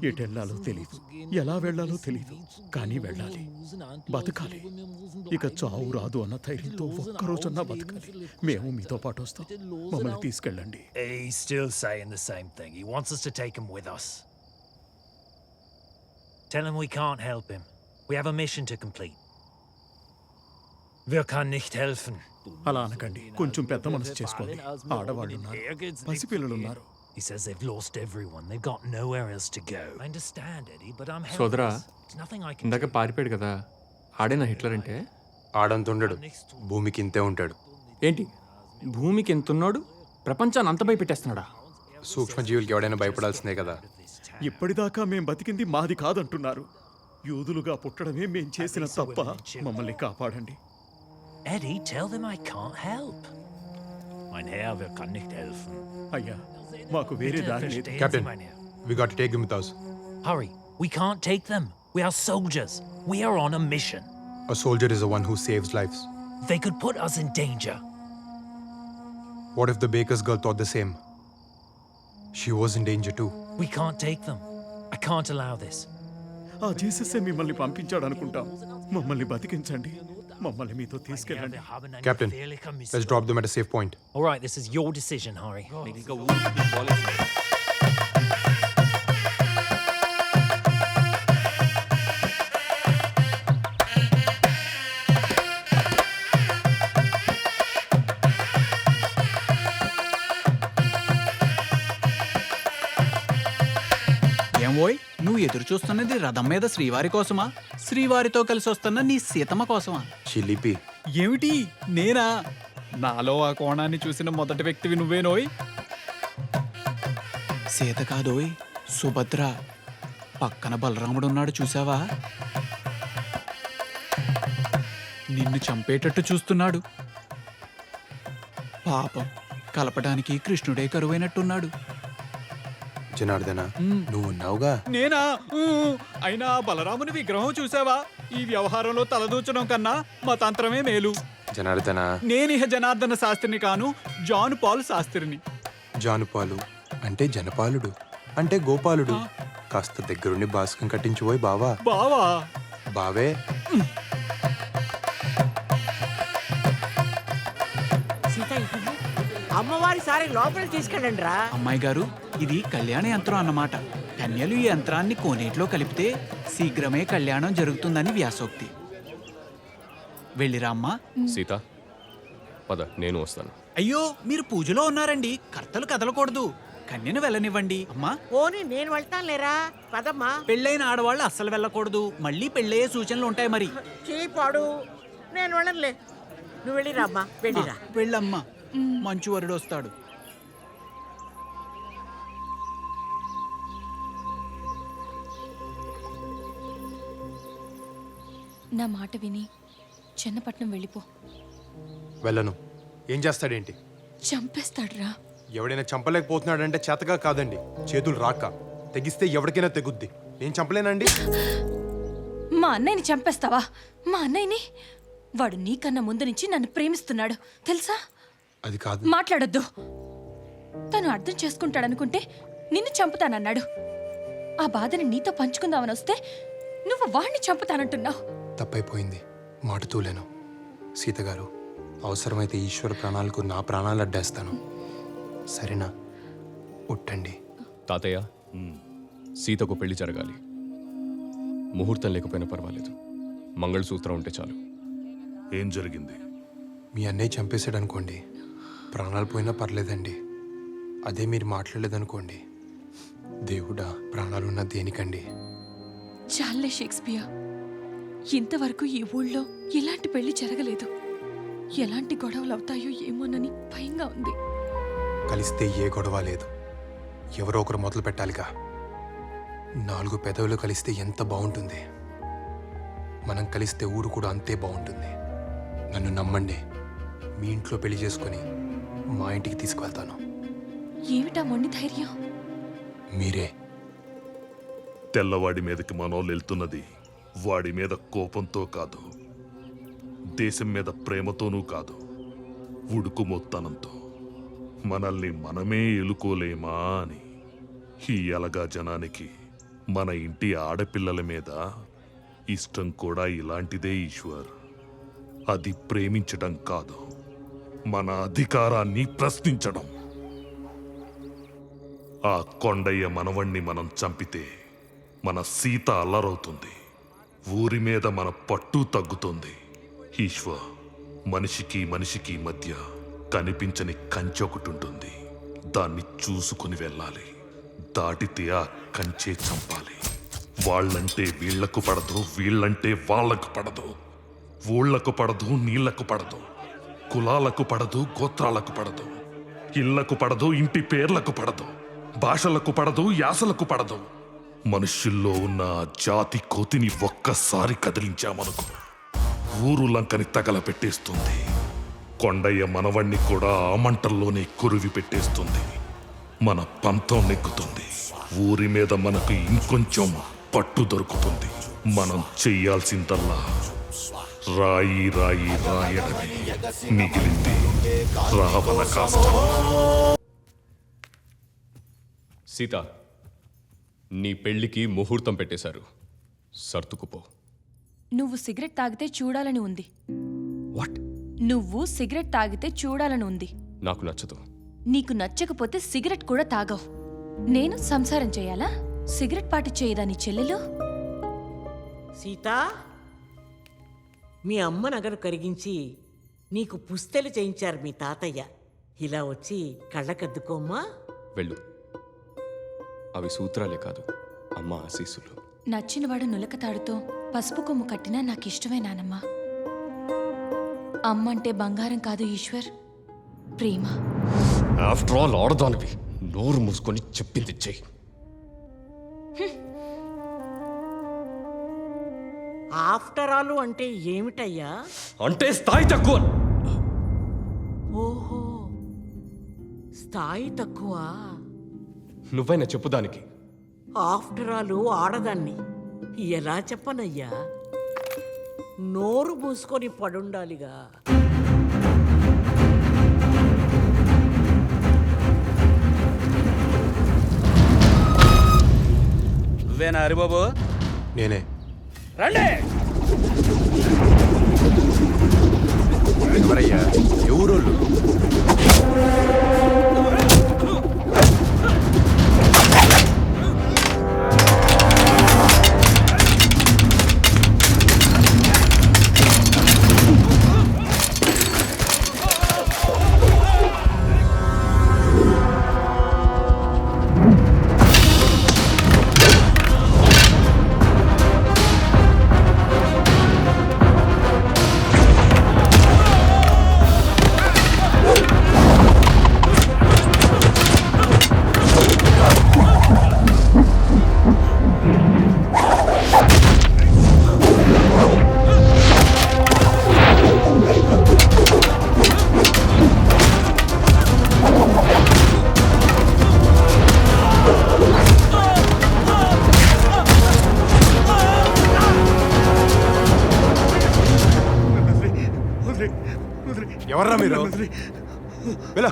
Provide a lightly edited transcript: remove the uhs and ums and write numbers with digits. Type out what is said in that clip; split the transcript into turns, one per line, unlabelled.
ఎటెళ్లాలో తెలీదు, ఎలా వెళ్లాలో తెలీదు, కానీ వెళ్ళాలి, బతకాలి. ఇక చావు రాదు అన్న ధైర్యంతో ఒక్కరోజన్నా బతకాలి. మేము మీతో పాటు వస్తాం, మమ్మల్ని తీసుకెళ్ళండి.
He's still saying the same thing. He wants us to take him with us. Tell him we can't help him. We have a mission to complete. Wir kann nicht helfen.
అలా అనకండి, కొంచెం పెద్ద మనసు చేసుకోండి. ఆడవాళ్ళు ఉన్నారు, పసిపిల్లలున్నారు.
He says they've lost everyone. They've got nowhere else to go. I understand, Eddie, but I'm
సోదరా,
helpless. There's nothing I can
ఇందాక
do.
పారిపోయాడు కదా, ఆడేనా హిట్లర్ అంటే?
ఆడంతుండడు, భూమికి ఇంతే ఉంటాడు.
ఏంటి, భూమికి ఎంతున్నాడు, ప్రపంచాన్ని అంత భయపెట్టేస్తున్నాడా?
సూక్ష్మజీవులకి ఎవడైనా భయపడాల్సిందే కదా.
ఇప్పటిదాకా మేం బతికింది మాది కాదంటున్నారు. యూదులుగా పుట్టడమే మేం చేసిన తప్ప. మమ్మల్ని కాపాడండి.
Eddie, tell them I can't help. Mein Herr, wir kann nicht helfen.
అయ్యా, మాకు వేరే దారి లేదు.
Captain, we got to take them with us.
Hurry, we can't take them. We are soldiers. We are on a mission.
A soldier is the one who saves lives.
They could put us in danger.
What if the baker's girl thought the same? She was in danger too.
We can't take them. I can't allow this.
ఆ Jesus మిమ్మల్ని పంపించాడు అనుకుంటాం. మమ్మల్ని బతికించండి, మమ్మల్ని మీతో తీసుకెళ్ళండి.
Captain, let's drop them at a safe point.
All right, this is your decision, Hari.
ఏమోయ్, నువ్వు ఎదురు చూస్తున్నది రథం మీద శ్రీవారి కోసమా, శ్రీవారితో కలిసి వస్తున్న నీ సీతమ్మ కోసమా?
చిలిపి.
ఏమిటి, నేనా? నాలో ఆ కోణాన్ని చూసిన మొదటి వ్యక్తివి నువ్వేనోయ్. సీత కాదోయ్, సుభద్ర. పక్కన బలరాముడు ఉన్నాడు, చూసావా? నిన్ను చంపేటట్టు చూస్తున్నాడు. పాపం, కలపడానికి కృష్ణుడే కరువైనట్టున్నాడు.
జనార్దన, నువ్వు ఉన్నావుగా.
నేనా? అయినా బలరాముని విగ్రహం చూసావా? ఈ వ్యవహారంలో తలదూచడం కన్నా మతాంతరమే మేలు.
జనార్దన,
నేనిహ జనార్దన శాస్త్రిని కాను, జాన్ పాల్ శాస్త్రిని.
జానుపాలు అంటే జనపాలుడు, అంటే గోపాలుడు. కాస్త దగ్గరుండి బాస్కం కట్టించిపోయి బావా.
బావా?
బావే.
అమ్మవారి సారి లోపలికి తీసుకెళ్ళండి రా.
అమ్మాయి గారు, ఇది కళ్యాణ యంత్రం అన్నమాట. కన్యలు ఈ యంత్రాన్ని కోనేటిలో కలిపితే శీఘ్రమే కళ్యాణం జరుగుతుందని వ్యాసోక్తి. వెళ్ళిరా అమ్మా.
సీత, పద, నేను వస్తాను.
అయ్యో, మీరు పూజలో ఉన్నారండి, కర్తలు కదలకూడదు. కన్యను వెళ్ళనివ్వండి అమ్మా.
ఓని నేను వెళ్తాను లేరా, పదమ్మా.
పెళ్ళైన ఆడవాళ్ళు అస్సలు వెళ్ళకూడదు, మళ్ళీ పెళ్ళయ్యే సూచనలు ఉంటాయి మరి.
చీపాడు, నేను వెళ్ళనులే. నువ్వు వెళ్ళిరా అమ్మా, వెళ్ళిరా.
వెళ్ళమ్మా, మంచు వరుడు వస్తాడు.
నా మాట విని చెన్నపట్నం వెళ్ళిపో.
వెళ్ళను. ఏం చేస్తాడేంటి?
చంపేస్తాడురా.
ఎవడైనా చంపలేకపోతున్నాడంటే చేతగా కాదండి, చేతులు రాక. తెగిస్తే ఎవరికైనా తెగుద్ది. నేను చంపలేనండి.
మా అన్నయ్యని చంపేస్తావా? మా అన్నయ్యని? వాడు నీకన్నా ముందు నుంచి నన్ను ప్రేమిస్తున్నాడు, తెలుసా?
అది కాదు.
మాట్లాడొద్దు. తను అర్థం చేసుకుంటాడనుకుంటే నిన్ను చంపుతానన్నాడు. ఆ బాధని నీతో పంచుకుందామని వస్తే నువ్వు వాణ్ణి చంపుతానంటున్నావు.
తప్పైపోయింది, మాట తూలేను. సీతగారు, అవసరమైతే ఈశ్వర ప్రాణాలకు నా ప్రాణాలు అడ్డేస్తాను. సరేనా? ఉట్టండి.
తాతయ్య, సీతకు పెళ్లి జరగాలి. ముహూర్తం లేకపోయినా పర్వాలేదు, మంగళసూత్రం ఉంటే చాలు.
ఏం జరిగింది?
మీ అన్నయ్య చంపేశాడు అనుకోండి, ప్రాణాలు పోయినా పర్లేదండి. అదే మీరు మాట్లాడలేదనుకోండి, దేవుడా, ప్రాణాలున్న దేనికండి?
చాలే షేక్స్పియర్, ఇంతవరకు ఈ ఊళ్ళో ఎలాంటి పెళ్లి జరగలేదు. ఎలాంటి గొడవలు అవుతాయో ఏమోనని భయంగా ఉంది.
కలిస్తే ఏ గొడవ లేదు, ఎవరో ఒకరు మొదలు పెట్టాలిగా. 4 పెదవులు కలిస్తే ఎంత బాగుంటుంది. మనం కలిస్తే ఊరు కూడా అంతే బాగుంటుంది. నన్ను నమ్మండి, మీ ఇంట్లో పెళ్లి చేసుకుని మా ఇంటికి తీసుకువెళ్తాను.
ఏమిటా మొండి ధైర్యం?
మీరే.
తెల్లవాడి మీదకి మనోళ్ళు వెళ్తున్నది వాడి మీద కోపంతో కాదు, దేశం మీద ప్రేమతోనూ కాదు, ఉడుకు మొత్తనంతో. మనల్ని మనమే ఎలుకోలేమా అని. ఈ అలగా జనానికి మన ఇంటి ఆడపిల్లల మీద ఇష్టం కూడా ఇలాంటిదే ఈశ్వర్. అది ప్రేమించడం కాదు, మన అధికారాన్ని ప్రశ్నించడం. ఆ కొండయ్య మనవణ్ణి మనం చంపితే మన సీత అల్లరవుతుంది, ఊరి మీద మన పట్టు తగ్గుతుంది. ఈశ్వర్, మనిషికి మనిషికి మధ్య కనిపించని కంచె ఒకటి ఉంటుంది. దాన్ని చూసుకుని వెళ్ళాలి. దాటితే ఆ కంచే చంపాలి. వాళ్ళంటే వీళ్లకు పడదు, వీళ్ళంటే వాళ్ళకు పడదు. ఊళ్లకు పడదు, నీళ్లకు పడదు. కులాలకు పడదు, గోత్రాలకు పడదు. ఇళ్లకు పడదు, ఇంటి పేర్లకు పడదు. భాషలకు పడదు, యాసలకు పడదు. మనుష్యుల్లో ఉన్న ఆ జాతి కోతిని ఒక్కసారి కదిలించామనుకో, ఊరు లంకని తగలపెట్టేస్తుంది. కొండయ్య మనవణ్ణి కూడా ఆ మంటల్లోనే కురివి పెట్టేస్తుంది. మన పంతం నెక్కుతుంది. ఊరి మీద మనకు ఇంకొంచెం పట్టు దొరుకుతుంది. మనం చెయ్యాల్సిందల్లా రాయి రాయి రాయడమే. మిగిలింది రావణ కాష్టం.
సీత, నీ పెళ్లికి ముహూర్తం పెట్టేశారు. సర్దుకుపో.
నువ్వు సిగరెట్ తాగితే చూడాలని ఉంది.
వాట్?
నువ్వు సిగరెట్ తాగితే చూడాలని ఉంది.
నాకు నచ్చదు.
నీకు నచ్చకపోతే సిగరెట్ కూడా తాగవు. నేను సంసారం చేయాలా? సిగరెట్ పాటి చేయదా నీ చెల్లెలు?
సీత, మీ అమ్మ నగరు కరిగించి నీకు పుస్తెలు చేయించారు మీ తాతయ్య. ఇలా వచ్చి కళ్ళకద్దుకోమ్మా.
వెళ్ళు. అవి సూత్రాలే కాదు, అమ్మ ఆశీస్సులు.
నచ్చినవాడు నులకతాడుతో పసుపు కొమ్ము కట్టినా నాకిష్టమే నానమ్మా. అమ్మంటే బంగారం కాదు ఈశ్వర్, ప్రేమ.
ఆఫ్టర్ ఆల్ ఆడదానివి. నోరు మూసుకొని చెప్పింది చెయ్యి.
ఆఫ్టర్ ఆల్ అంటే ఏమిటయ్యా?
అంటే స్థాయి తక్కువ.
ఓహో, స్థాయి తక్కువ.
నువ్వైనా చెప్పుదానికి.
ఆఫ్టర్ ఆల్ ఆడదాన్ని ఎలా చెప్పనయ్యా? నోరు మూసుకొని పడుండాలిగా.
నువ్వేనా హరిబాబు?
నేనే.
రండి.
ఎవరయ్యా? ఎవరోళ్ళు? ఎవర్రా మీరు? వెళ్ళ.